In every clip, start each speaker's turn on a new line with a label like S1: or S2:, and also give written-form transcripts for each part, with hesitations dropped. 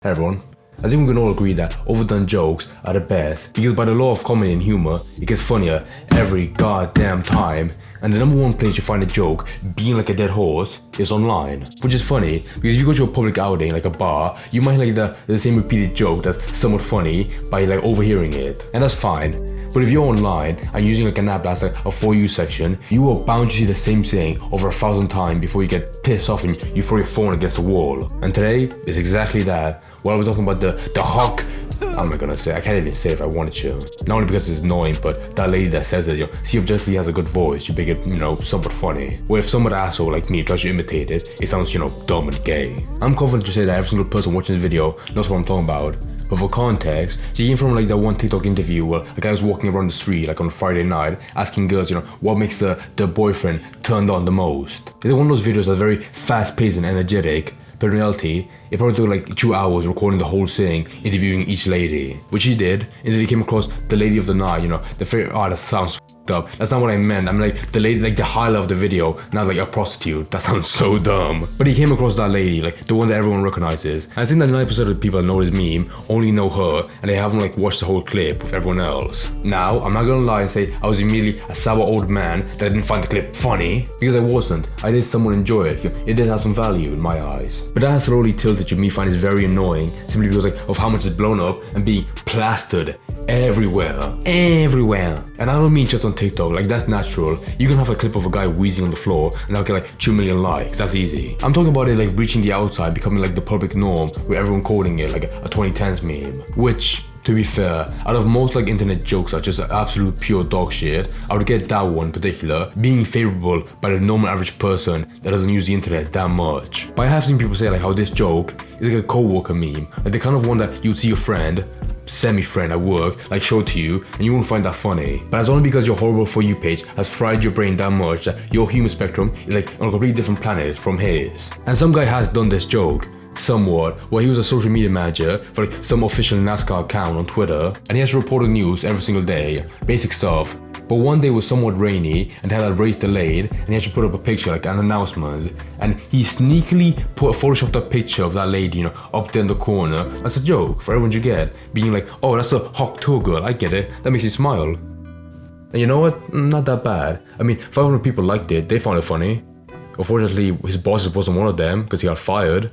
S1: Hey everyone, I think we can all agree that overdone jokes are the best because by the law of comedy and humor, it gets funnier every goddamn time. And the number one place you find a joke being like a dead horse is online. Which is funny because if you go to a public outing like a bar, you might like the same repeated joke that's somewhat funny by like overhearing it. And that's fine. But if you're online and using like an app that's like a For You section, you are bound to see the same thing over 1,000 times before you get pissed off and you throw your phone against the wall. And today is exactly that. While we're talking about the hawk, I'm not gonna say, I can't even say it if I wanted to. Not only because it's annoying, but that lady that says it, she objectively has a good voice, you make it, somewhat funny. Where if some asshole like me tries to imitate it, it sounds, dumb and gay. I'm confident to say that every single person watching this video knows what I'm talking about. But for context, she came from like that one TikTok interview where a guy was walking around the street like on a Friday night asking girls, what makes the boyfriend turned on the most. It's one of those videos that's very fast paced and energetic. But in reality, it probably took like 2 hours recording the whole thing, interviewing each lady. Which he did, and then he came across the lady of the night, the favorite, that sounds f***ed up. That's not what I meant. I'm like, the lady, like the highlight of the video, not like a prostitute. That sounds so dumb. But he came across that lady, like the one that everyone recognizes. And I think that 90% of the people that know this meme only know her, and they haven't like watched the whole clip with everyone else. Now, I'm not gonna lie and say I was immediately a sour old man that didn't find the clip funny, because I wasn't. I did somewhat enjoy it. It did have some value in my eyes. But that has slowly tilted to me finding it very annoying, simply because of how much it's blown up and being plastered everywhere. And I don't mean just on TikTok, like that's natural. You can have a clip of a guy wheezing on the floor and that'll get like 2 million likes, that's easy. I'm talking about it like reaching the outside, becoming like the public norm, with everyone quoting it like a 2010s meme. Which, to be fair, out of most like internet jokes are just absolute pure dog shit, I would get that one in particular being favorable by the normal average person that doesn't use the internet that much. But I have seen people say like how this joke is like a co-worker meme, like the kind of one that you'd see your friend, semi-friend at work, like show to you and you won't find that funny. But that's only because your horrible For You page has fried your brain that much that your human spectrum is like on a completely different planet from his. And some guy has done this joke somewhat, where he was a social media manager for like some official NASCAR account on Twitter, and he has to report the news every single day, basic stuff. But one day was somewhat rainy and had a race delayed, and he had to put up a picture, like an announcement, and he sneakily photoshopped a picture of that lady, up there in the corner. That's a joke for everyone to get, being like, oh, that's a hot tour girl, I get it, that makes you smile. And you know what? Not that bad. I mean, 500 people liked it, they found it funny. Unfortunately, his boss wasn't one of them because he got fired.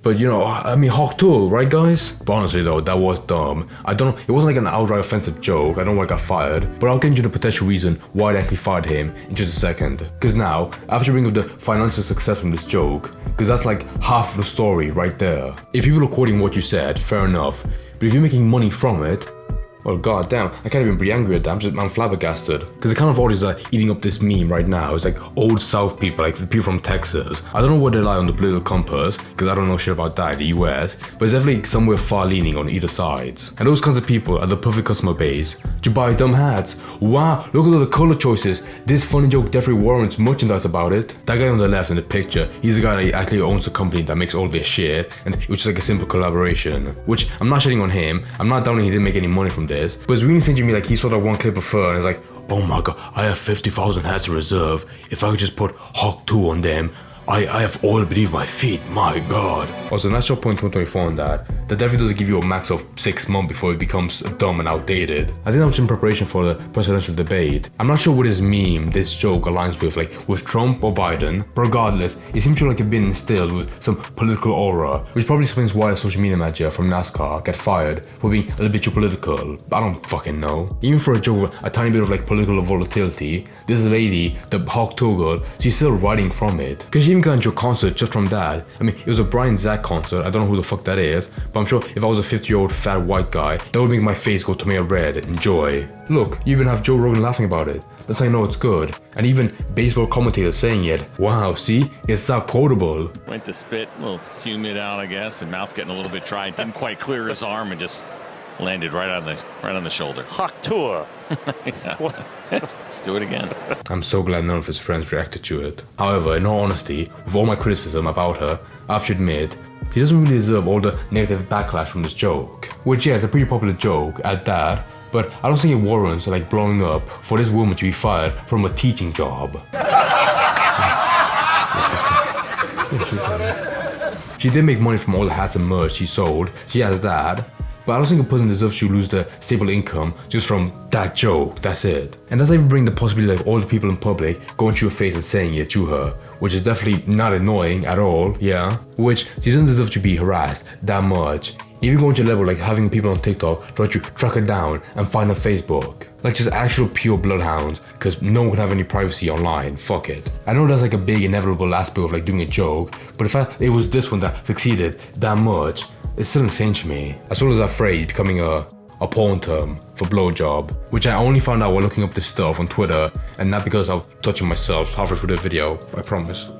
S1: But hawk tool, right guys? But honestly though, that was dumb. I don't know, it wasn't like an outright offensive joke, I don't know why I got fired, but I'll get into the potential reason why they actually fired him in just a second. Because now, I have to bring up the financial success from this joke, because that's like half of the story right there. If people are quoting what you said, fair enough, but if you're making money from it, well, goddamn, I can't even be angry at that. I'm flabbergasted. Because the kind of audience that are eating up this meme right now is like old South people, like the people from Texas. I don't know where they lie on the political compass, because I don't know shit about that in the US, but it's definitely somewhere far leaning on either sides. And those kinds of people are the perfect customer base to buy dumb hats. Wow, look at all the color choices. This funny joke definitely warrants merchandise about it. That guy on the left in the picture, he's the guy that actually owns a company that makes all this shit, and which is like a simple collaboration. Which, I'm not shitting on him, I'm not doubting he didn't make any money from this, but it's really saying to me like he saw that one clip of her and it's like, oh my god, I have 50,000 hats in reserve. If I could just put Hawk 2 on them, I have oil beneath my feet, my god. Also, natural point 124 on that definitely doesn't give you a max of 6 months before it becomes dumb and outdated. I think that was in preparation for the presidential debate. I'm not sure what this meme, this joke aligns with Trump or Biden, but regardless, it seems to like have been instilled with some political aura, which probably explains why the social media manager from NASCAR got fired for being a little bit too political. I don't fucking know. Even for a joke with a tiny bit of like political volatility, this lady, the Hawk Tour girl, she's still writing from it. Cause she even got into a concert just from that. I mean, it was a Brian Zach concert, I don't know who the fuck that is, but I'm sure if I was a 50-year-old fat white guy, that would make my face go tomato red in joy. Look, you even have Joe Rogan laughing about it. That's how I know it's good. And even baseball commentators saying it. Wow, see? It's that quotable.
S2: Went to spit, a little humid out, I guess, and mouth getting a little bit dry. Didn't quite clear his arm and just landed right on the shoulder.
S3: Hawk Tuah.
S2: Let's do it again.
S1: I'm so glad none of his friends reacted to it. However, in all honesty, with all my criticism about her, I have to admit, she doesn't really deserve all the negative backlash from this joke. Which, yeah, it's a pretty popular joke at that, but I don't think it warrants like blowing up for this woman to be fired from a teaching job. She She did make money from all the hats and merch she sold, she has that. But I don't think a person deserves to lose their stable income just from that joke, that's it. And that's even bring the possibility of all the people in public going to her face and saying it to her, which is definitely not annoying at all, yeah? Which she doesn't deserve to be harassed that much. Even going to a level like having people on TikTok try to track her down and find her Facebook. Like just actual pure bloodhounds, because no one can have any privacy online, fuck it. I know that's like a big inevitable aspect of like doing a joke, but the fact it was this one that succeeded that much, it's still insane to me. As well as that phrase becoming a porn term for blowjob, which I only found out while looking up this stuff on Twitter, and not because I was touching myself halfway through the video, I promise.